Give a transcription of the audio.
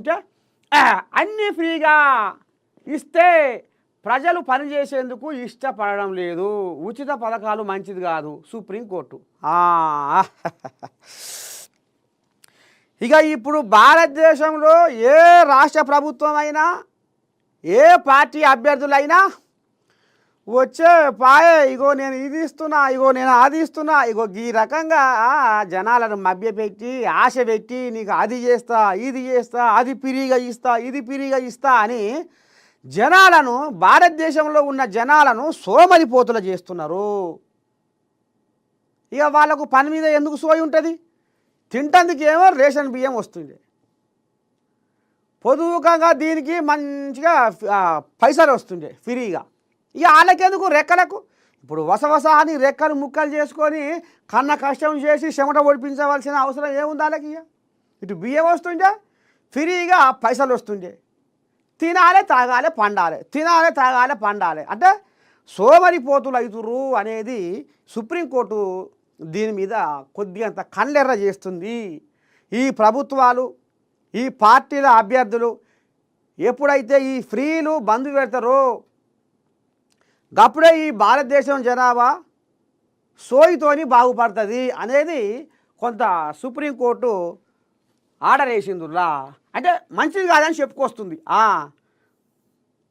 అంటే అన్నీ ఫ్రీగా ఇస్తే ప్రజలు పనిచేసేందుకు ఇష్టపడడం లేదు, ఉచిత పథకాలు మంచిది కాదు సుప్రీంకోర్టు. ఇక ఇప్పుడు భారతదేశంలో ఏ రాష్ట్ర ప్రభుత్వం అయినా ఏ పార్టీ అభ్యర్థులైనా వచ్చే పాయే ఇగో నేను ఇది ఇస్తున్నా, ఇగో నేను అది ఇస్తున్నా, ఇగో ఈ రకంగా జనాలను మభ్యపెట్టి ఆశ పెట్టి నీకు అది చేస్తా ఇది చేస్తా అది పిరిగా ఇస్తా ఇది పిరిగా ఇస్తా అని జనాలను భారతదేశంలో ఉన్న జనాలను సోమరిపోతులు చేస్తున్నారు. ఇక వాళ్ళకు పని మీద ఎందుకు సోయి ఉంటుంది? తింటందుకేమో రేషన్ బియ్యం వస్తుంది, పొదువుకంగా దీనికి మంచిగా పైసలు వస్తుండే ఫ్రీగా. ఇక వాళ్ళకెందుకు రెక్కలకు ఇప్పుడు వసవస అని రెక్కలు ముక్కలు చేసుకొని కన్న కష్టం చేసి చెమట ఒడిపించవలసిన అవసరం ఏముంది వాళ్ళకి? ఇటు బియ్యం వస్తుండే ఫ్రీగా పైసలు వస్తుండే, తినాలి తాగాలి పండాలి, తినాలి తాగాలి పండాలి అంటే సోమరిపోతులు అవుతురు అనేది సుప్రీంకోర్టు దీని మీద కొద్దిగంత కళ్ళెర్ర చేస్తుంది. ఈ ప్రభుత్వాలు ఈ పార్టీల అభ్యర్థులు ఎప్పుడైతే ఈ ఫ్రీలు బంద్ పెడతారో అప్పుడే ఈ భారతదేశం జనాభా సోయితోని బాగుపడుతుంది అనేది కొంత సుప్రీంకోర్టు ఆర్డర్ వేసిందిలా. అంటే మంచిది కాదని చెప్పుకొస్తుంది.